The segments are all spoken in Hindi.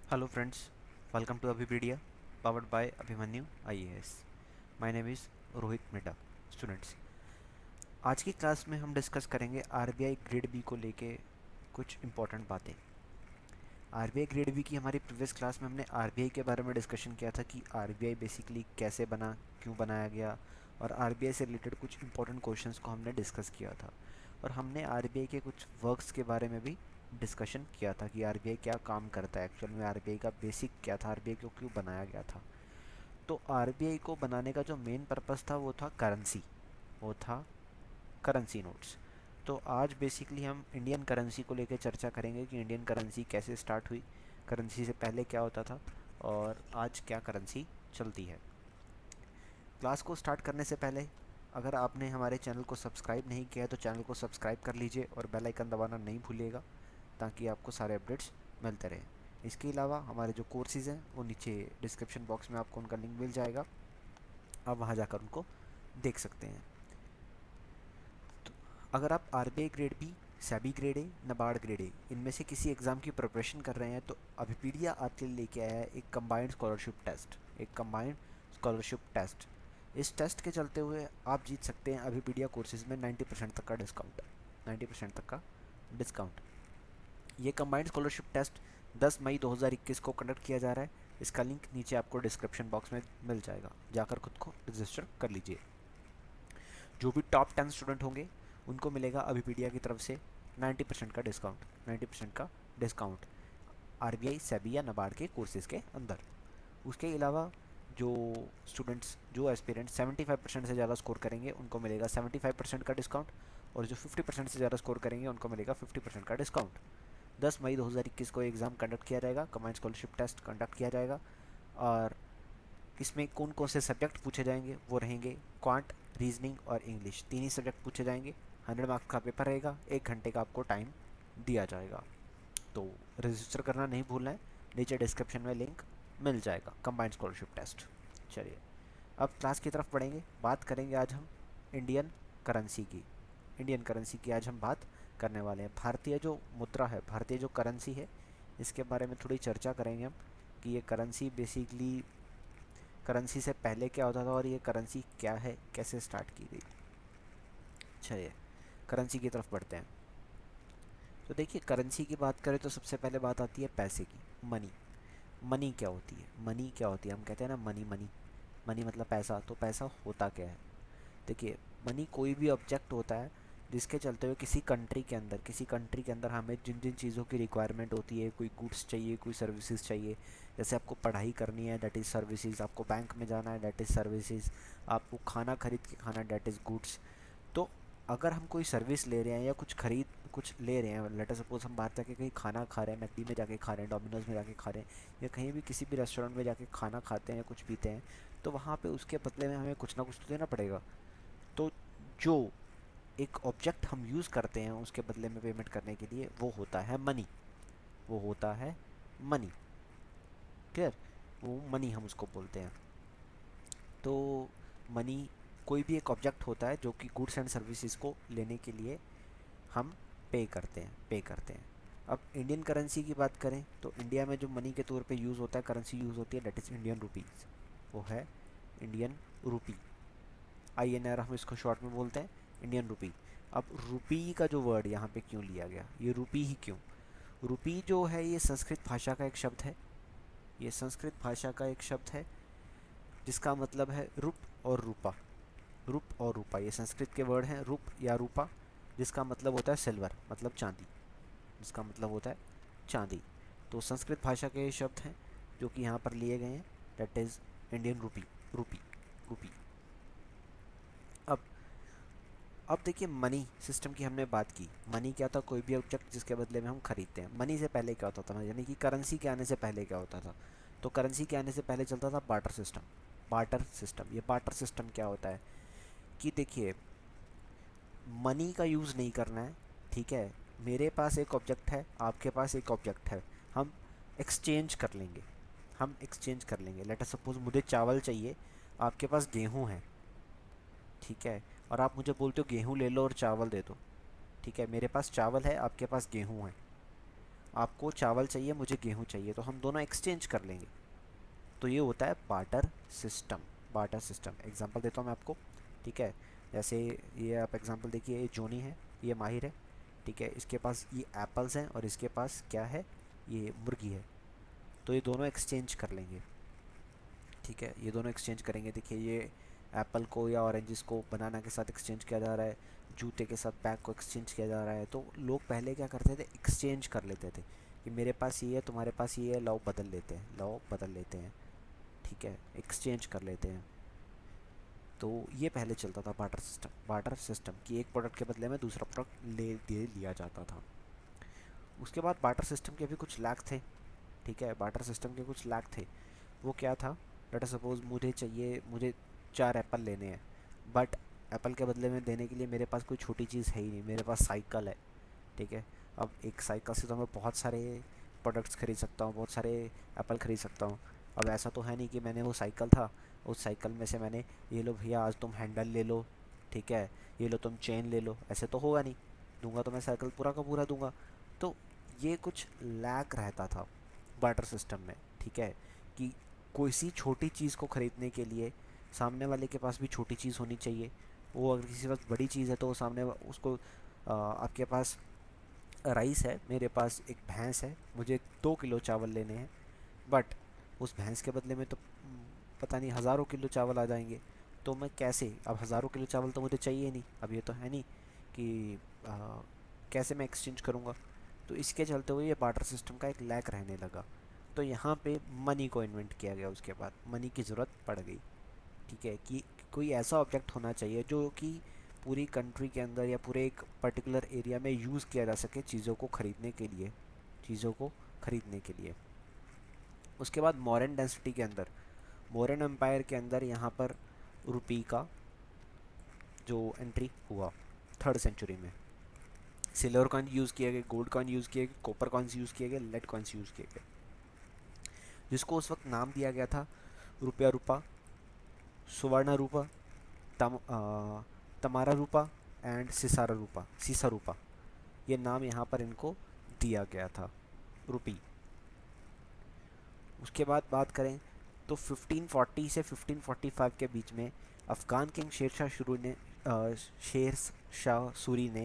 Hello friends, welcome to Abhipedia, powered by Abhimanyu IAS. My name is Rohit Midda. Students, आज की क्लास में हम डिस्कस करेंगे आरबीआई ग्रेड बी को लेके कुछ इम्पोर्टेंट बातें। आरबीआई ग्रेड बी की हमारी प्रीवियस क्लास में हमने आरबीआई के बारे में डिस्कशन किया था कि आरबीआई बेसिकली कैसे बना, क्यों बनाया गया, और आरबीआई से रिलेटेड कुछ इंपॉर्टेंट क्वेश्चंस को हमने डिस्कस किया था। और हमने आरबीआई के कुछ वर्क्स के बारे में भी डिस्कशन किया था कि आरबीआई क्या काम करता है, एक्चुअल में आरबीआई का बेसिक क्या था, आरबीआई को क्यों बनाया गया था। तो आरबीआई को बनाने का जो मेन पर्पस था वो था करेंसी, वो था करेंसी नोट्स। तो आज बेसिकली हम इंडियन करेंसी को लेकर चर्चा करेंगे कि इंडियन करेंसी कैसे स्टार्ट हुई, करेंसी से पहले क्या होता था, और आज क्या करेंसी चलती है। क्लास को स्टार्ट करने से पहले अगर आपने हमारे चैनल को सब्सक्राइब नहीं किया है तो चैनल को सब्सक्राइब कर लीजिए और बेल आइकन दबाना नहीं भूलिएगा ताकि आपको सारे अपडेट्स मिलते रहें। इसके अलावा हमारे जो कोर्सेज़ हैं वो नीचे डिस्क्रिप्शन बॉक्स में आपको उनका लिंक मिल जाएगा, आप वहाँ जाकर उनको देख सकते हैं। तो अगर आप RBI grade B, SEBI grade A, NABARD grade A इनमें से किसी एग्ज़ाम की प्रिपरेशन कर रहे हैं तो अभिपीडिया आपके लिए लेके आया है एक कंबाइंड स्कॉलरशिप टेस्ट, एक कंबाइंड स्कॉलरशिप टेस्ट। इस टेस्ट के चलते हुए आप जीत सकते हैं अभिपीडिया कोर्सेज में 90% तक का डिस्काउंट, 90% तक का डिस्काउंट। ये कंबाइंड स्कॉलरशिप टेस्ट 10 मई 2021 को कंडक्ट किया जा रहा है। इसका लिंक नीचे आपको डिस्क्रिप्शन बॉक्स में मिल जाएगा, जाकर खुद को रजिस्टर कर लीजिए। जो भी टॉप 10 स्टूडेंट होंगे उनको मिलेगा अभिपीडिया की तरफ से 90% का डिस्काउंट, 90% का डिस्काउंट आरबीआई, सेबी या नबार्ड के कोर्सेज के अंदर। उसके अलावा जो स्टूडेंट्स, जो एस्पिरेंट 75% से ज़्यादा स्कोर करेंगे उनको मिलेगा 75% का डिस्काउंट, और जो 50% से ज़्यादा स्कोर करेंगे उनको मिलेगा 50% का डिस्काउंट। 10 मई 2021 को एग्ज़ाम कंडक्ट किया जाएगा, कंबाइंड स्कॉलरशिप टेस्ट कंडक्ट किया जाएगा। और इसमें कौन कौन से सब्जेक्ट पूछे जाएंगे वो रहेंगे क्वांट, रीजनिंग और इंग्लिश, तीन ही सब्जेक्ट पूछे जाएंगे। 100 मार्क्स का पेपर रहेगा, 1 घंटे का आपको टाइम दिया जाएगा। तो रजिस्टर करना नहीं भूलना है, नीचे डिस्क्रिप्शन में लिंक मिल जाएगा कंबाइंड स्कॉलरशिप टेस्ट। चलिए अब क्लास की तरफ बढ़ेंगे, बात करेंगे आज हम इंडियन करेंसी की। इंडियन करेंसी की आज हम बात करने वाले हैं। भारतीय जो मुद्रा है, भारतीय जो करेंसी है, इसके बारे में थोड़ी चर्चा करेंगे हम कि ये करेंसी बेसिकली करेंसी से पहले क्या होता था और ये करेंसी क्या है, कैसे स्टार्ट की गई। चलिए करेंसी की तरफ बढ़ते हैं। तो देखिए करेंसी की बात करें तो सबसे पहले बात आती है पैसे की, मनी। मनी क्या होती है, मनी क्या होती है, हम कहते हैं ना मनी मनी, मनी मतलब पैसा। तो पैसा होता क्या है? देखिए मनी कोई भी ऑब्जेक्ट होता है जिसके चलते हुए किसी कंट्री के अंदर हमें जिन जिन चीज़ों की रिक्वायरमेंट होती है, कोई गुड्स चाहिए, कोई सर्विसेज चाहिए। जैसे आपको पढ़ाई करनी है, दैट इज़ सर्विसेज। आपको बैंक में जाना है, दैट इज़ सर्विसेज। आपको खाना खरीद के खाना, दैट इज़ गुड्स। तो अगर हम कोई सर्विस ले रहे हैं या कुछ ले रहे हैं, लेट अस सपोज हम बाहर जाके कहीं खाना खा रहे हैं, मैकडी में जाके खा रहे हैं, डोमिनोज में जाके खा रहे हैं, या कहीं भी किसी भी रेस्टोरेंट में जाके खाना खाते हैं या कुछ पीते हैं, तो वहाँ पे उसके बदले में हमें कुछ ना कुछ तो देना पड़ेगा। तो जो एक ऑब्जेक्ट हम यूज़ करते हैं उसके बदले में पेमेंट करने के लिए, वो होता है मनी, वो होता है मनी। क्लियर? वो मनी हम उसको बोलते हैं। तो मनी कोई भी एक ऑब्जेक्ट होता है जो कि गुड्स एंड सर्विसेज को लेने के लिए हम पे करते हैं। अब इंडियन करेंसी की बात करें तो इंडिया में जो मनी के तौर पे यूज़ होता है, करेंसी यूज़ होती है, डेट इज़ इंडियन रुपीज़। वो है इंडियन रुपी, INR हम इसको शॉर्ट में बोलते हैं, इंडियन रुपी। अब रुपी का जो वर्ड यहाँ पे क्यों लिया गया, ये रुपी ही क्यों? रुपी जो है ये संस्कृत भाषा का एक शब्द है, ये संस्कृत भाषा का एक शब्द है जिसका मतलब है रुप और रूपा। रुप और रूपा ये संस्कृत के वर्ड हैं, रुप या रूपा, जिसका मतलब होता है सिल्वर, मतलब चांदी, जिसका मतलब होता है चांदी। तो संस्कृत भाषा के ये शब्द हैं जो कि यहाँ पर लिए गए हैं, दैट इज़ इंडियन रुपी, रुपी, रुपी। अब अब देखिए मनी सिस्टम की हमने बात की। मनी क्या था? कोई भी ऑब्जेक्ट जिसके बदले में हम खरीदते हैं। मनी से पहले क्या होता था, यानी कि करेंसी के आने से पहले क्या होता था? तो करेंसी के आने से पहले चलता था बार्टर सिस्टम। बार्टर सिस्टम, ये बार्टर सिस्टम क्या होता है कि देखिए मनी का यूज़ नहीं करना है, ठीक है? मेरे पास एक ऑब्जेक्ट है, आपके पास एक ऑब्जेक्ट है, हम एक्सचेंज कर लेंगे, हम एक्सचेंज कर लेंगे। लेट अस सपोज मुझे चावल चाहिए, आपके पास गेहूँ है, ठीक है? और आप मुझे बोलते हो गेहूँ ले लो और चावल दे दो, ठीक है? मेरे पास चावल है, आपके पास गेहूँ है। आपको चावल चाहिए, मुझे गेहूँ चाहिए, तो हम दोनों एक्सचेंज कर लेंगे। तो ये होता है barter system. Barter system example देता हूँ मैं आपको, ठीक है। जैसे ये आप एग्जांपल देखिए, ये जोनी है, ये माहिर है, ठीक है। इसके पास ये एप्पल्स हैं और इसके पास क्या है, ये मुर्गी है। तो ये दोनों एक्सचेंज कर लेंगे, ठीक है। ये दोनों एक्सचेंज करेंगे। देखिए ये एप्पल को या ऑरेंजेस को बनाना के साथ एक्सचेंज किया जा रहा है, जूते के साथ बैग को एक्सचेंज किया जा रहा है। तो लोग पहले क्या करते थे, एक्सचेंज कर लेते थे कि मेरे पास ये है, तुम्हारे पास ये है, लाओ बदल लेते हैं, लाओ बदल लेते हैं, ठीक है, एक्सचेंज कर लेते हैं। तो ये पहले चलता था बार्टर सिस्टम। बार्टर सिस्टम कि एक प्रोडक्ट के बदले में दूसरा प्रोडक्ट ले दे लिया जाता था। उसके बाद बार्टर सिस्टम के भी कुछ लैग थे, ठीक है। बार्टर सिस्टम के कुछ लैग थे। वो क्या था, लेट अस सपोज मुझे चाहिए, मुझे 4 एप्पल लेने हैं, बट एप्पल के बदले में देने के लिए मेरे पास कोई छोटी चीज़ है ही नहीं, मेरे पास साइकिल है, ठीक है। अब एक साइकिल से तो मैं बहुत सारे प्रोडक्ट्स खरीद सकता हूँ, बहुत सारे एप्पल खरीद सकता हूँ। अब ऐसा तो है नहीं कि मैंने वो साइकिल था, उस साइकिल में से मैंने, ये लो भैया आज तुम हैंडल ले लो, ठीक है, ये लो तुम चेन ले लो, ऐसे तो होगा नहीं। दूंगा तो मैं साइकिल पूरा का पूरा दूंगा। तो ये कुछ लैक रहता था बार्टर सिस्टम में, ठीक है, कि कोई सी छोटी चीज़ को ख़रीदने के लिए सामने वाले के पास भी छोटी चीज़ होनी चाहिए। वो अगर किसी के पास बड़ी चीज़ है तो वो सामने उसको आपके पास राइस है, मेरे पास एक भैंस है, मुझे 2 किलो चावल लेने हैं, बट उस भैंस के बदले में तो पता नहीं हज़ारों किलो चावल आ जाएंगे। तो मैं कैसे, अब हज़ारों किलो चावल तो मुझे चाहिए नहीं, अब ये तो है नहीं कि कैसे मैं एक्सचेंज करूँगा। तो इसके चलते हुए ये बार्टर सिस्टम का एक लैक रहने लगा। तो यहाँ पे मनी को इन्वेंट किया गया, उसके बाद मनी की ज़रूरत पड़ गई, ठीक है, कि कोई ऐसा ऑब्जेक्ट होना चाहिए जो कि पूरी कंट्री के अंदर या पूरे एक पर्टिकुलर एरिया में यूज़ किया जा सके चीज़ों को ख़रीदने के लिए, चीज़ों को ख़रीदने के लिए। उसके बाद मॉडर्न डेंसिटी के अंदर, मौर्यन एम्पायर के अंदर यहाँ पर रुपी का जो एंट्री हुआ 3rd सेंचुरी में, सिल्वर कॉइन यूज़ किए गए, गोल्ड कॉइन यूज़ किए गए, कॉपर कॉइन्स यूज़ किए गए, लेड कॉइन्स यूज़ किए गए, जिसको उस वक्त नाम दिया गया था रुपया रूपा, सुवर्ण रूपा, तमारा रूपा एंड सिसारा रूपा, सीसा रूपा। ये नाम यहाँ पर इनको दिया गया था, रुपी। उसके बाद बात करें तो 1540 से 1545 के बीच में अफ़गान किंग शेर शाह सूरी ने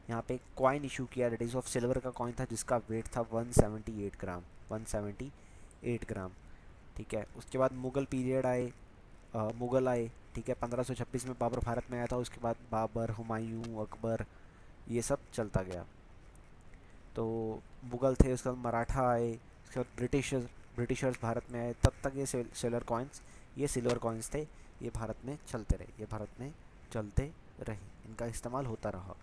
यहाँ पे कॉइन इशू किया, डेट इज़ ऑफ सिल्वर का कॉइन था जिसका वेट था 178 ग्राम, 178 ग्राम, ठीक है। उसके बाद मुग़ल पीरियड आए, मुग़ल आए, ठीक है। 1526 में बाबर भारत में आया था, उसके बाद बाबर, हुमायूं, अकबर, ये सब चलता गया। तो मुग़ल थे, उसके बाद मराठा आए, उसके बाद ब्रिटिशर्स भारत में आए, तब तक ये सिल्वर कॉइन्स, ये सिल्वर कॉइन्स थे, ये भारत में चलते रहे, ये भारत में चलते रहे, इनका इस्तेमाल होता रहा।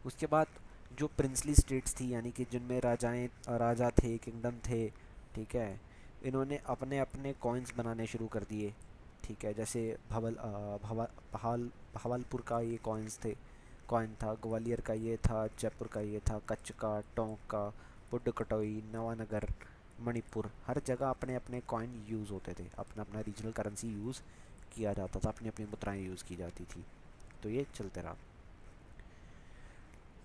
उसके बाद जो प्रिंसली स्टेट्स थी, यानी कि जिनमें राजा थे, किंगडम थे, ठीक है, इन्होंने अपने अपने कॉइन्स बनाने शुरू कर दिए, ठीक है। जैसे भावलपुर का ये कॉइन था, ग्वालियर का ये था, जयपुर का ये था, कच्छ का, टोंक का, पुडुकटोई, नवानगर, मणिपुर, हर जगह अपने अपने कॉइन यूज़ होते थे, अपना अपना रीजनल करेंसी यूज़ किया जाता था, अपनी अपनी मुद्राएं यूज़ की जाती थी। तो ये चलते रहा,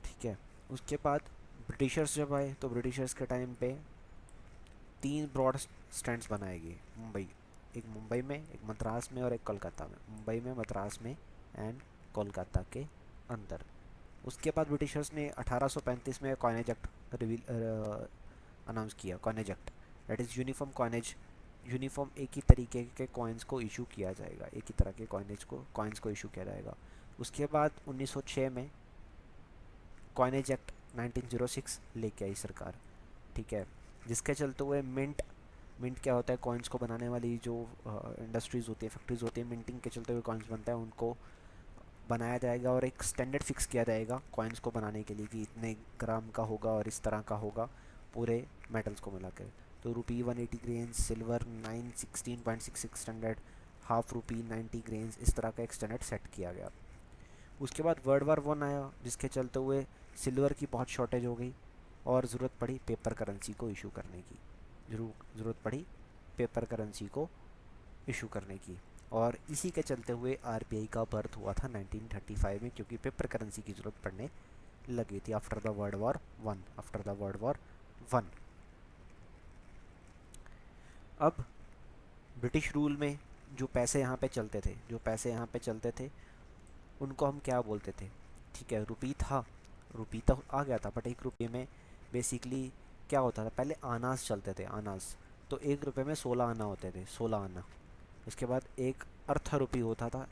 ठीक है। उसके बाद ब्रिटिशर्स जब आए तो ब्रिटिशर्स के टाइम पे 3 ब्रॉड स्टैंड्स बनाए गए मुंबई, एक मुंबई में, एक मद्रास में और एक कोलकाता में, मुंबई में, मद्रास में एंड कोलकाता के अंदर। उसके बाद ब्रिटिशर्स ने 1835 में कॉइनेज एक्ट अनाउंस किया, coinage act, that is uniform coinage, uniform एक ही तरीके के कॉइन्स को इशू किया जाएगा, एक ही तरह के कॉइन्स को इशू किया जाएगा। उसके बाद 1906 में कॉइनेज एक्ट 1906 लेके आई सरकार, ठीक है, जिसके चलते हुए मिंट क्या होता है, कॉइन्स को बनाने वाली जो इंडस्ट्रीज़ होती है, फैक्ट्रीज होती है, मिंटिंग के चलते हुए कॉइन्स बनता है, उनको बनाया जाएगा और एक स्टैंडर्ड फिक्स किया जाएगा कॉइन्स को बनाने के लिए कि इतने ग्राम का होगा और इस तरह का होगा, पूरे मेटल्स को मिलाकर। तो रुपी 180 ग्रेन्स, सिल्वर 916.66 स्टैंडर्ड, हाफ रुपी 90 ग्रेन्स, इस तरह का एक स्टैंडर्ड सेट किया गया। उसके बाद वर्ल्ड वार 1 आया, जिसके चलते हुए सिल्वर की बहुत शॉर्टेज हो गई और ज़रूरत पड़ी पेपर करेंसी को इशू करने की, ज़रूरत पड़ी पेपर करेंसी को इशू करने की। और इसी के चलते हुए आरबीआई का बर्थ हुआ था 1935 में, क्योंकि पेपर करेंसी की ज़रूरत पड़ने लगी थी आफ्टर द वर्ल्ड वॉर 1। अब ब्रिटिश रूल में जो पैसे यहाँ पे चलते थे उनको हम क्या बोलते थे? ठीक है, रुपी था, रुपी तो आ गया था, बट एक रुपये में बेसिकली क्या होता था? पहले आनास चलते थे, आनास। तो एक रुपये में 16 आना होते थे, 16 आना। उसके बाद एक अर्थ रुपी होता था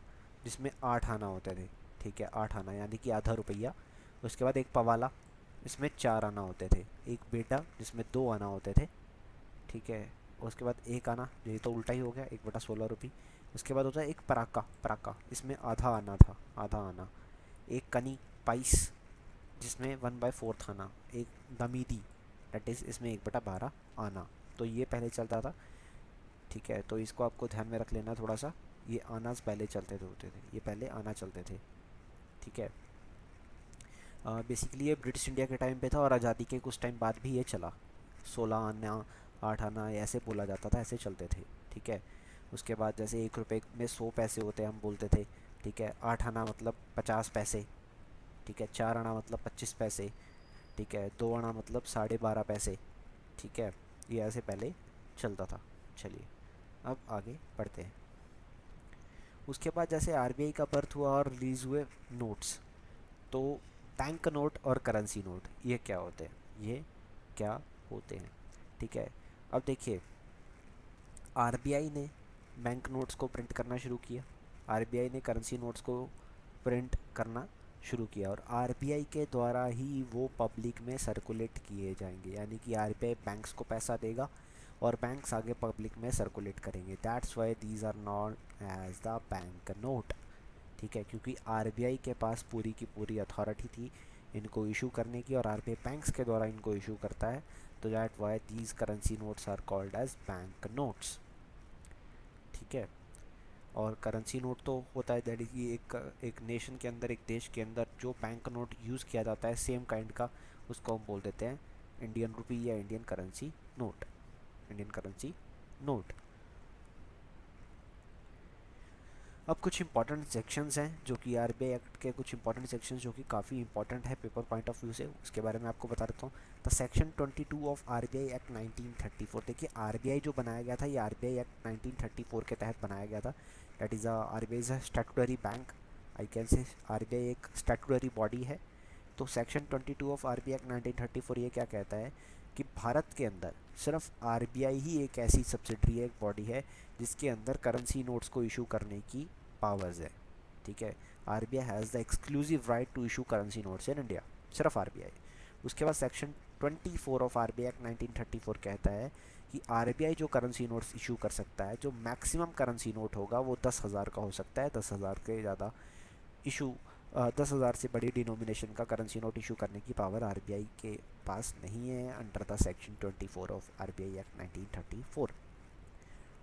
जिसमें 8 आना होते थे। ठीक है, 8 आना यानी कि आधा रुपया। उसके बाद एक पवाला, इसमें 4 आना होते थे। एक बेटा जिसमें 2 आना होते थे। ठीक है, उसके बाद एक आना, ये तो उल्टा ही हो गया, 1/16 रुपये। उसके बाद होता है एक पराका, पराका इसमें आधा आना था, आधा आना। एक कनी, पाइस, जिसमें 1/4 आना। एक दमीदी, डेट इज़ इसमें 1/12 आना। तो ये पहले चलता था। ठीक है, तो इसको आपको ध्यान में रख लेना थोड़ा सा। ये आनाज पहले चलते थे, होते थे, ये पहले आना चलते थे। ठीक है, बेसिकली ये ब्रिटिश इंडिया के टाइम पे था और आज़ादी के कुछ टाइम बाद भी ये चला। 16 आना, 8 आना, ऐसे बोला जाता था, ऐसे चलते थे। ठीक है, उसके बाद जैसे 1 रुपये में 100 पैसे होते हैं, हम बोलते थे। ठीक है, 8 आना मतलब 50 पैसे। ठीक है, 4 आना मतलब 25 पैसे। ठीक है, 2 आना मतलब 12.5 पैसे। ठीक है, ये ऐसे पहले चलता था। चलिए अब आगे बढ़ते हैं। उसके बाद जैसे आरबीआई का बर्थ हुआ और रिलीज़ हुए नोट्स, तो बैंक नोट और करेंसी नोट ये क्या होते हैं? ये क्या होते हैं? ठीक है, अब देखिए, आरबीआई ने बैंक नोट्स को प्रिंट करना शुरू किया, आरबीआई ने करेंसी नोट्स को प्रिंट करना शुरू किया, और आरबीआई के द्वारा ही वो पब्लिक में सर्कुलेट किए जाएंगे। यानी कि आरबीआई बैंक्स को पैसा देगा और बैंक्स आगे पब्लिक में सर्कुलेट करेंगे। That's why these are known as the bank note. ठीक है, क्योंकि आरबीआई के पास पूरी की पूरी अथॉरिटी थी इनको इशू करने की, और आरबीआई बैंक्स के द्वारा इनको इशू करता है। तो that why these currency notes are called as bank notes. ठीक है, और करेंसी नोट तो होता है दैट इज एक नेशन के अंदर, एक देश के अंदर जो बैंक नोट यूज़ किया जाता है सेम काइंड का, उसको हम बोल देते हैं इंडियन रुपी या Indian currency note. Indian currency note. अब कुछ इंपॉर्टेंट सेक्शंस हैं जो कि आरबीआई एक्ट के, कुछ इंपॉर्टेंट सेक्शंस जो कि काफ़ी इंपॉर्टेंट है पेपर पॉइंट ऑफ व्यू से, उसके बारे में आपको बता देता हूँ। The section 22 of RBI act 1934। देखिए, आरबीआई जो बनाया गया था ये आरबीआई एक्ट 1934 के तहत बनाया गया था। That is RBI is a statutory bank, I can say RBI एक स्टैट्यूटरी बॉडी है। तो सेक्शन 22 ऑफ आरबीआई एक्ट 1934 ये क्या कहता है कि भारत के अंदर सिर्फ आरबीआई ही एक ऐसी सब्सिडरी है, एक बॉडी है जिसके अंदर करेंसी नोट्स को इशू करने की पावर्स है। ठीक है, RBI has the exclusive right to issue currency notes in India, सिर्फ आरबीआई। उसके बाद सेक्शन 24 ऑफ आरबीआई एक्ट 1934 कहता है कि आरबीआई जो करेंसी नोट्स इशू कर सकता है, जो मैक्सिमम करेंसी नोट होगा वो 10,000 का हो सकता है। 10,000 के ज़्यादा इशू 10,000 से बड़ी डिनोमिनेशन का करेंसी नोट इशू करने की पावर आरबीआई के पास नहीं है under the section 24 of RBI act 1934।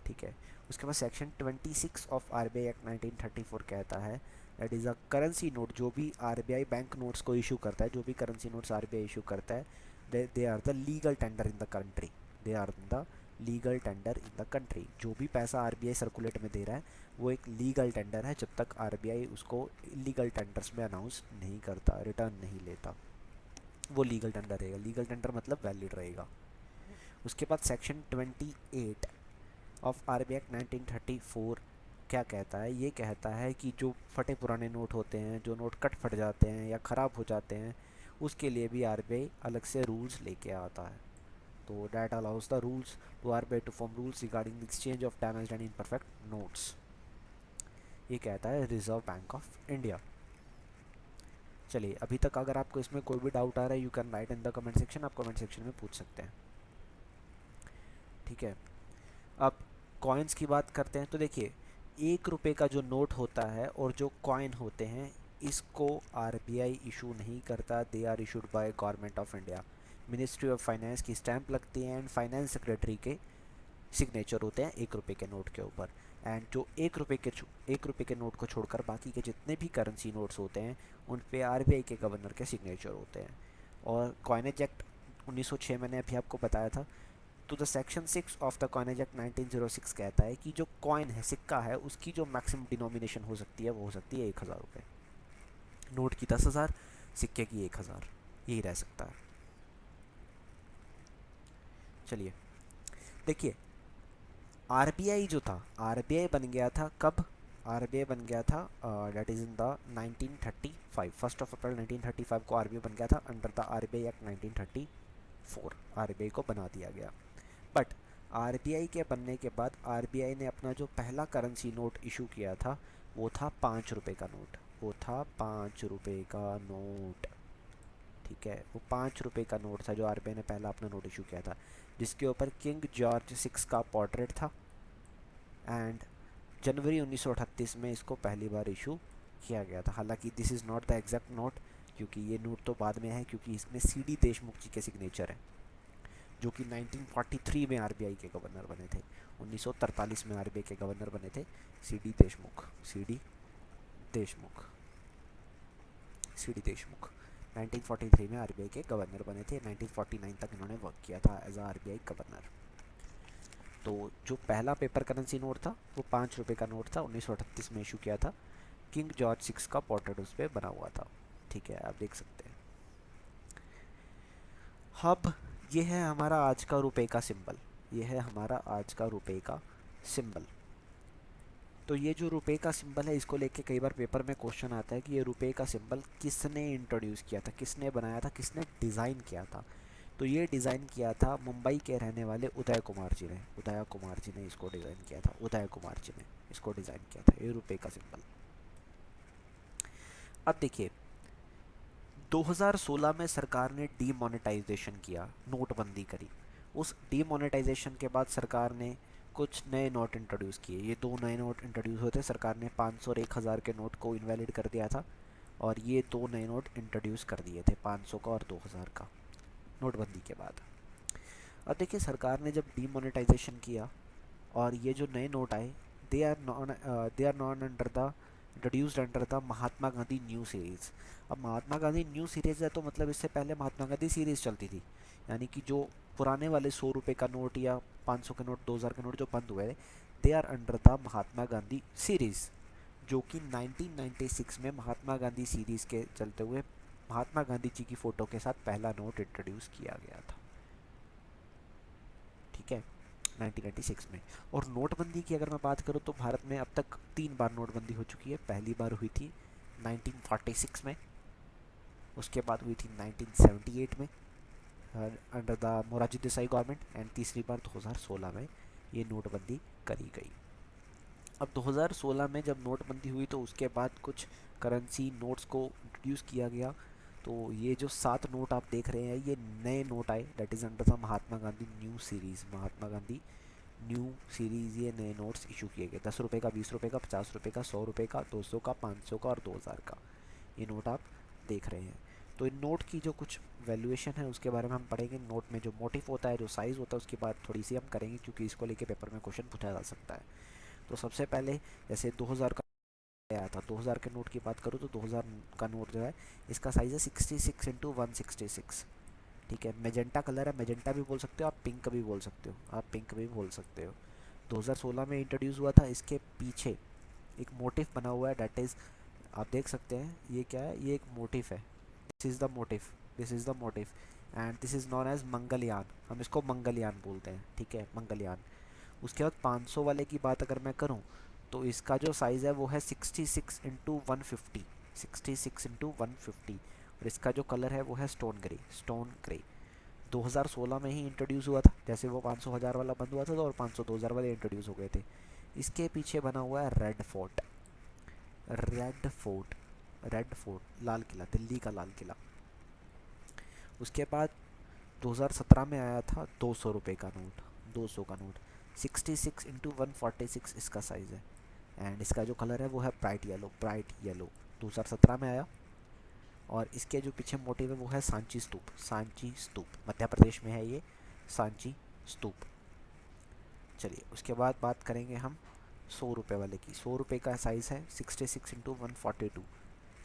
ठीक है, उसके बाद सेक्शन 26 ऑफ आरबीआई एक्ट 1934 कहता है that is a currency note, जो भी आरबीआई बैंक नोट्स को इशू करता है, जो भी करेंसी नोट्स आरबीआई इशू करता है, they are the legal tender in the country. They are the legal tender in the country. जो भी पैसा आरबीआई सर्कुलेट में दे रहा है वो एक लीगल टेंडर है, जब तक आरबीआई उसको इलीगल टेंडर्स में अनाउंस नहीं करता, रिटर्न नहीं लेता, वो लीगल टेंडर रहेगा। लीगल टेंडर मतलब वैलिड रहेगा। उसके बाद सेक्शन 28 ऑफ आरबीआई एक्ट 1934 क्या कहता है? ये कहता है कि जो फटे पुराने नोट होते हैं, जो नोट कट फट जाते हैं या ख़राब हो जाते हैं, उसके लिए भी आरबीआई अलग से रूल्स लेके आता है। तो that allows the rules to RBI to form rules regarding the exchange of damaged and imperfect notes. ये कहता है रिजर्व बैंक ऑफ इंडिया। चलिए, अभी तक अगर आपको इसमें कोई भी डाउट आ रहा है you can write in the comment section, आप कमेंट सेक्शन में पूछ सकते हैं। ठीक है, अब कॉइन्स की बात करते हैं। तो देखिए, 1 रुपये का जो नोट होता है और जो कॉइन होते हैं, इसको आरबीआई इशू नहीं करता, they are issued by government of India. Ministry of finance की स्टैंप लगती है एंड फाइनेंस सेक्रेटरी के सिग्नेचर होते हैं 1 रुपये के नोट के ऊपर। एंड जो 1 रुपये के नोट को छोड़कर बाकी के जितने भी करेंसी नोट्स होते हैं उन पे आरबीआई के गवर्नर के सिग्नेचर होते हैं। और कॉइनेज एक्ट 1906 मैंने अभी आपको बताया था। तो the section 6 of the coinage act 1906 कहता है कि जो कॉइन है, सिक्का है, उसकी जो मैक्सिमम डिनोमिनेशन हो सकती है वो हो सकती है 1,000 रुपये। नोट की 10,000, सिक्के की 1000, यही रह सकता है। चलिए देखिए, आरबीआई जो था, आरबीआई बन गया था कब? आरबीआई बन गया था डेट इज़ इन द 1935, 1 अप्रैल 1935 को आरबीआई बन गया था under the RBI act 1934। RBI को बना दिया गया। बट आरबीआई के बनने के बाद आरबीआई ने अपना जो पहला करेंसी नोट इशू किया था वो था 5 रुपये का नोट। वो था 5 रुपये का नोट। ठीक है, वो 5 रुपये का नोट था जो आरबीआई ने पहला अपना नोट इशू किया था, जिसके ऊपर किंग जॉर्ज 6 का पोर्ट्रेट था। एंड जनवरी 1938 में इसको पहली बार इशू किया गया था। हालांकि this is not the exact note, क्योंकि ये नोट तो बाद में है, क्योंकि इसमें सीडी देशमुख जी के सिग्नेचर है, जो कि 1943 में आरबीआई के गवर्नर बने थे। 1943 में आरबीआई के गवर्नर बने थे CD Deshmukh. CD Deshmukh, CD Deshmukh 1943 में आरबीआई के गवर्नर बने थे। 1949 तक इन्होंने वर्क किया था एज आरबीआई गवर्नर। तो जो पहला पेपर करेंसी नोट था वो 5 रुपये का नोट था, 1938 में इशू किया था। किंग जॉर्ज 6 का पोर्ट्रेट उस पर बना हुआ था। ठीक है, आप देख सकते हैं। अब ये है हमारा आज का रुपए का सिंबल। ये है हमारा आज का रुपए का सिंबल। तो ये जो रुपए का सिंबल है, इसको लेके कई बार पेपर में क्वेश्चन आता है कि ये रुपए का सिंबल किसने इंट्रोड्यूस किया था, किसने बनाया था, किसने डिज़ाइन किया था। तो ये डिज़ाइन किया था मुंबई के रहने वाले उदय कुमार जी ने। उदय कुमार जी ने इसको डिज़ाइन किया था। उदय कुमार जी ने इसको डिज़ाइन किया था, ये रुपए का सिंबल। अब देखिए, 2016 में सरकार ने डीमोनेटाइजेशन किया, नोटबंदी करी। उस डीमोनेटाइजेशन के बाद सरकार ने कुछ नए नोट इंट्रोड्यूस किए। ये 2 नए नोट इंट्रोड्यूस हुए थे। सरकार ने 500 और 1000 के नोट को इनवैलिड कर दिया था, और ये 2 नए नोट इंट्रोड्यूस कर दिए थे, 500 का और 2000 का, नोटबंदी के बाद। अब देखिए, सरकार ने जब डीमोनेटाइजेशन किया और ये जो नए नोट आए, they are known under the introduced under the Mahatma Gandhi new series. अब महात्मा गांधी न्यू सीरीज़ है तो मतलब इससे पहले महात्मा गांधी सीरीज़ चलती थी, यानी कि जो पुराने वाले 100 रुपये का नोट या 500 के नोट, 2000 के नोट जो बंद हुए, they are under the Mahatma Gandhi series, जो कि 1996 में महात्मा गांधी सीरीज़ के चलते हुए महात्मा गांधी जी की फ़ोटो के साथ पहला नोट इंट्रोड्यूस किया गया था। ठीक है, 1996 में। और नोटबंदी की अगर मैं बात करूँ तो भारत में अब तक 3 बार नोटबंदी हो चुकी है। पहली बार हुई थी 1946 में, उसके बाद हुई थी 1978 में under the Morarji Desai government, and तीसरी बार 2016 में ये नोटबंदी करी गई। अब 2016 में जब नोटबंदी हुई तो उसके बाद कुछ करेंसी नोट्स को इंट्रोड्यूस किया गया। तो ये जो 7 नोट आप देख रहे हैं, ये नए नोट आए, that is under the Mahatma Gandhi new series. Mahatma Gandhi new series, ये नए नोट्स इशू किए गए। 10 रुपये का, 20 रुपये का, 50 रुपये का, 100 रुपये का, 200 का, 500 का और 2000 का, ये नोट आप देख रहे हैं। तो इन नोट की जो कुछ वैल्यूएशन है उसके बारे में हम पढ़ेंगे। नोट में जो मोटिव होता है, जो साइज़ होता है, उसकी बात थोड़ी सी हम करेंगे, क्योंकि इसको लेके पेपर में क्वेश्चन पूछा जा सकता है। तो सबसे पहले जैसे 2000 का आया था, 2000 के नोट की बात करूँ तो 2000 का नोट जो है, इसका साइज़ है 66 × 166। ठीक है, मेजेंटा कलर है, मेजेंटा भी बोल सकते हो आप, पिंक भी बोल सकते हो आप, पिंक भी बोल सकते हो। 2016 में इंट्रोड्यूस हुआ था। इसके पीछे एक मोटिव बना हुआ है, डेट इज़, आप देख सकते हैं ये क्या है, ये एक मोटिव है। This is the motive, this is the motive, and this is known as Mangalyaan. हम इसको मंगलयान बोलते हैं। ठीक है, मंगलयान। उसके बाद 500 वाले की बात अगर मैं करूं तो इसका जो साइज़ है वो है 66 × 150, 66 × 150, और इसका जो कलर है वो है स्टोन ग्रे, स्टोन ग्रे। 2016 में ही इंट्रोड्यूस हुआ था, जैसे वो 500 1000 वाला बंद हुआ था तो, और 500 2000 वाले इंट्रोड्यूस हो गए थे। इसके पीछे बना हुआ है Red Fort, Red Fort, Red Fort, लाल किला, दिल्ली का लाल किला। उसके बाद 2017 में आया था 200 रुपये का नोट, 200 का नोट, 66 × 146 इसका साइज़ है, एंड इसका जो कलर है वो है ब्राइट येलो, ब्राइट येलो। 2017 में आया, और इसके जो पीछे मोटिव है वो है सांची स्तूप, सांची स्तूप, मध्य प्रदेश में है ये सांची स्तूप। चलिए, उसके बाद बात करेंगे हम 100 रुपये वाले की। 100 रुपये का साइज़ है 66 × 142,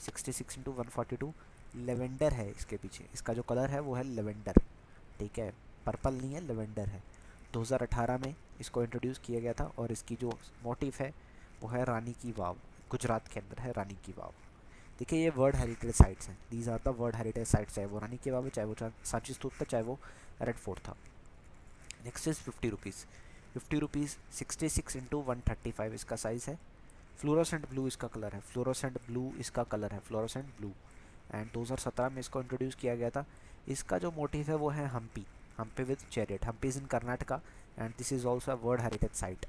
66 × 142। लेवेंडर है इसके पीछे, इसका जो कलर है वो है लेवेंडर। ठीक है, पर्पल नहीं है, लेवेंडर है। 2018 में इसको इंट्रोड्यूस किया गया था, और इसकी जो मोटिव है वो है रानी की वाव, गुजरात के अंदर है रानी की वाव। देखिए ये वर्ल्ड हेरिटेज साइट्स हैं, these are the world heritage sites, चाहे वो रानी की बाग है, चाहे वो सांची स्तूप था, चाहे वो रेड फोर्ट था। Next is 50 rupees. 50 rupees 66 into 135 इसका साइज़ है। फ्लोरोसेंट ब्लू इसका कलर है, फ्लोरोसेंट ब्लू इसका कलर है, फ्लोरोसेंट ब्लू। एंड 2017 में इसको इंट्रोड्यूस किया गया था। इसका जो मोटिव है वो है Hampi, Hampi with chariot. Hampi is in Karnataka and this is also a world heritage site.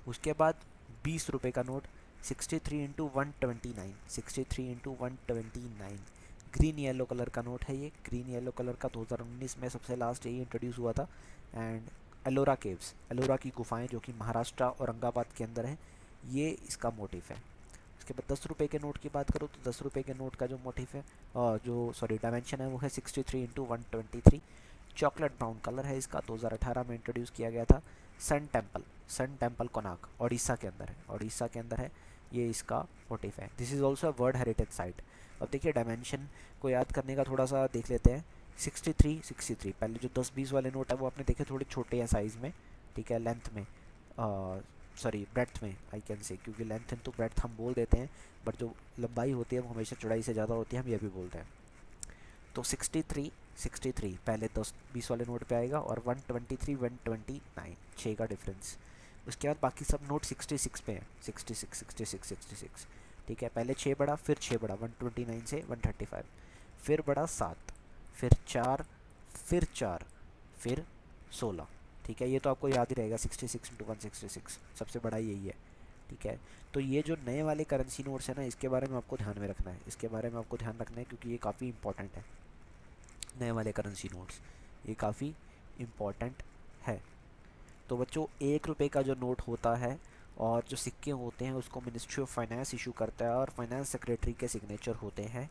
उसके बाद 20 रुपये का note 63 into 129, 63 into 129 green yellow colour का नोट है ये। ग्रीन येलो कलर का 2019 में सबसे लास्ट यही इंट्रोड्यूस हुआ था। एंड एलोरा केव्स, एलोरा की गुफाएं जो कि महाराष्ट्र औरंगाबाद के अंदर है, ये इसका मोटिव है। उसके बाद 10 रुपये के नोट की बात करूँ तो 10 रुपये के नोट का जो मोटिव है जो सॉरी डायमेंशन है वो है 63 इंटू 123। चॉकलेट ब्राउन कलर है इसका, 2018 में इंट्रोड्यूस किया गया था। Sun temple, sun temple Konark Odisha के अंदर है, ओडिशा के अंदर है, ये इसका मोटिव है। This is also world heritage site. अब देखिए डायमेंशन को याद करने का थोड़ा सा देख लेते हैं। 63 63, पहले जो 10-20 वाले नोट है वो आपने देखे थोड़े छोटे हैं साइज़ में, ठीक है, लेंथ में, सॉरी ब्रेड्थ में आई कैन से, क्योंकि लेंथ तो ब्रेड्थ हम बोल देते हैं, बट जो लंबाई होती है वो हमेशा चौड़ाई से ज़्यादा होती है, हम ये भी बोलते हैं। तो 63 पहले 10-20 वाले नोट पे आएगा और 123 129, 6 का डिफरेंस। उसके बाद बाकी सब नोट 66 पे हैं, 66 66 66, ठीक है। पहले 6 बढ़ा, फिर 6 बढ़ा 129 से 135, फिर बढ़ा 7, फिर 4, फिर 4, फिर 16, ठीक है। ये तो आपको याद ही रहेगा, 66 इंटू 166 सबसे बड़ा यही है, ठीक है। तो ये जो नए वाले करेंसी नोट्स है ना, इसके बारे में आपको ध्यान में रखना है, इसके बारे में आपको ध्यान रखना है, क्योंकि ये काफ़ी इंपॉर्टेंट है। नए वाले करेंसी नोट्स ये काफ़ी इम्पॉर्टेंट है। तो बच्चों 1 रुपये का जो नोट होता है और जो सिक्के होते हैं उसको मिनिस्ट्री ऑफ फाइनेंस इशू करता है और फाइनेंस सेक्रेटरी के सिग्नेचर होते हैं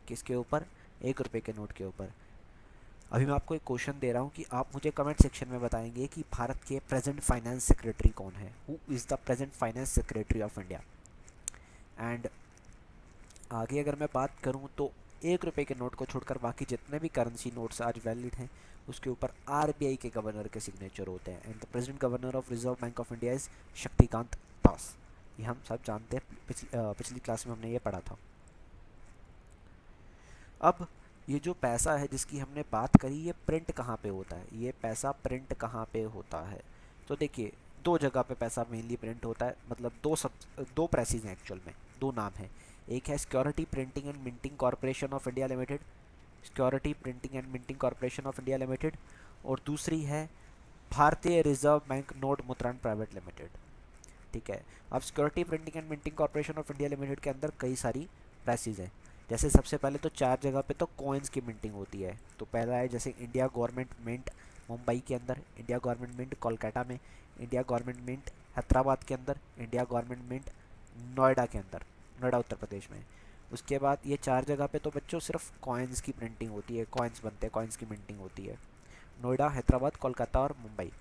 किसके ऊपर, 1 रुपये के नोट के ऊपर। अभी मैं आपको एक क्वेश्चन दे रहा हूँ कि आप मुझे कमेंट सेक्शन में बताएंगे कि भारत के प्रेजेंट फाइनेंस सेक्रेटरी कौन है, who is the present finance secretary of India. And आगे अगर मैं बात करूं तो 1 रुपये के नोट को छोड़कर बाकी जितने भी करेंसी नोट्स आज वैलिड हैं उसके ऊपर आरबीआई के गवर्नर के सिग्नेचर होते हैं। And the present governor of Reserve Bank of India is Shaktikanta Das. ये हम सब जानते हैं, पिछली क्लास में हमने ये पढ़ा था। अब ये जो पैसा है जिसकी हमने बात करी, ये प्रिंट कहाँ पे होता है, ये पैसा प्रिंट कहाँ पे होता है? तो देखिए दो जगह पे पैसा मेनली प्रिंट होता है, मतलब दो प्रेसेस हैं एक्चुअल में, दो नाम हैं। एक है security printing and minting corporation of India limited, security printing and minting corporation of India limited, और दूसरी है भारतीय रिजर्व बैंक नोट मुद्रण प्राइवेट लिमिटेड, ठीक है। अब security printing and minting corporation of India limited के अंदर कई सारी प्रेसेस हैं। जैसे सबसे पहले तो 4 जगह पे तो कॉइन्स की मिंटिंग होती है। तो पहला है जैसे इंडिया गवर्नमेंट मिंट मुंबई के अंदर, इंडिया गवर्नमेंट मिंट कोलकाता में, इंडिया गवर्नमेंट मिंट हैदराबाद के अंदर, इंडिया गवर्नमेंट मिंट नोएडा के अंदर, नोएडा उत्तर प्रदेश में। उसके बाद ये 4 जगह पे तो बच्चों सिर्फ कॉइन्स की प्रिंटिंग होती है, कॉइन्स बनते हैं, कॉइन्स की मिंटिंग होती है, नोएडा, हैदराबाद, कोलकाता और मुंबई।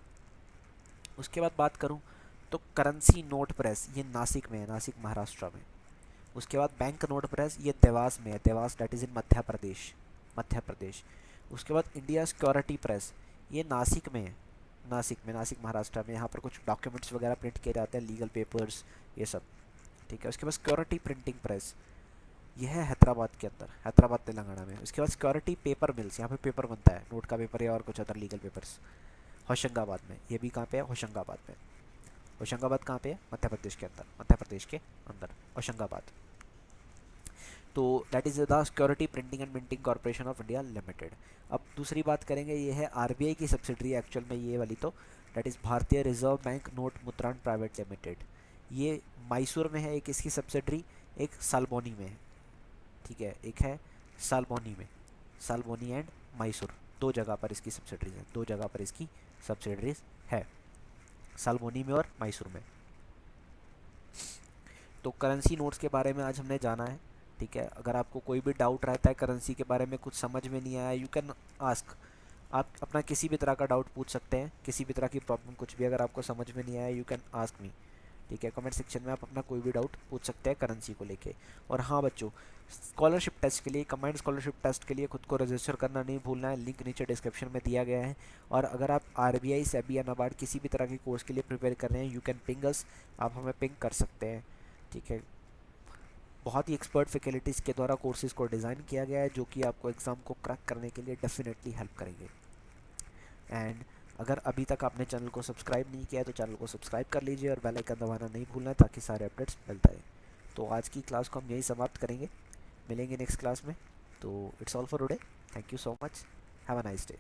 उसके बाद बात करूँ तो करेंसी नोट प्रेस ये नासिक में है, नासिक महाराष्ट्र में। उसके बाद बैंक नोट प्रेस ये देवास में है, Dewas that is in Madhya Pradesh, Madhya Pradesh. उसके बाद इंडिया सिक्योरिटी प्रेस ये नासिक में है, नासिक में, नासिक महाराष्ट्र में। यहाँ पर कुछ डॉक्यूमेंट्स वगैरह प्रिंट किए जाते हैं, लीगल पेपर्स ये सब, ठीक है। उसके बाद सिक्योरिटी प्रिंटिंग प्रेस ये है हैदराबाद के अंदर, हैदराबाद तेलंगाना में। उसके बाद सिक्योरिटी पेपर मिल्स, यहाँ पे पेपर बनता है, नोट का पेपर या और कुछ अदर लीगल पेपर्स, होशंगाबाद में। ये भी कहाँ पे है, होशंगाबाद में। होशंगाबाद कहाँ पे है, मध्य प्रदेश के अंदर, मध्य प्रदेश के अंदर होशंगाबाद। तो that is the security printing and minting corporation of India limited. अब दूसरी बात करेंगे, ये है आरबीआई की सब्सिडरी एक्चुअल में ये वाली, तो दैट इज़ भारतीय रिजर्व बैंक नोट मुद्रण प्राइवेट लिमिटेड। ये मैसूर में है एक इसकी सब्सिडरी, एक सालबोनी में है, ठीक है। एक है सालबोनी में, सालबोनी एंड मैसूर, दो जगह पर इसकी सब्सिडरीज है, दो जगह पर इसकी सब्सिडरीज है, सालबोनी में और मैसूर में। तो करेंसी नोट्स के बारे में आज हमने जाना है, ठीक है। अगर आपको कोई भी डाउट रहता है करेंसी के बारे में, कुछ समझ में नहीं आया, यू कैन आस्क, आप अपना किसी भी तरह का डाउट पूछ सकते हैं, किसी भी तरह की प्रॉब्लम, कुछ भी अगर आपको समझ में नहीं आया यू कैन आस्क मी, ठीक है। कमेंट सेक्शन में आप अपना कोई भी डाउट पूछ सकते हैं करेंसी को लेके। और हाँ बच्चों, स्कॉलरशिप टेस्ट के लिए, कमांड स्कॉलरशिप टेस्ट के लिए खुद को रजिस्टर करना नहीं भूलना है, लिंक नीचे डिस्क्रिप्शन में दिया गया है। और अगर आप आरबीआई, सेबी या नाबार्ड किसी भी तरह के कोर्स के लिए प्रिपेयर कर रहे हैं, यू कैन पिंग अस, आप हमें पिंग कर सकते हैं, ठीक है। बहुत ही एक्सपर्ट फैकल्टीज़ के द्वारा कोर्सेज़ को डिज़ाइन किया गया है जो कि आपको एग्ज़ाम को क्रैक करने के लिए डेफिनेटली हेल्प करेंगे। एंड अगर अभी तक आपने चैनल को सब्सक्राइब नहीं किया है तो चैनल को सब्सक्राइब कर लीजिए और बेल आइकन दबाना नहीं भूलना ताकि सारे अपडेट्स मिलते रहें। तो आज की क्लास को हम यही समाप्त करेंगे, मिलेंगे नेक्स्ट क्लास में। तो it's all for today, thank you so much, have a nice day.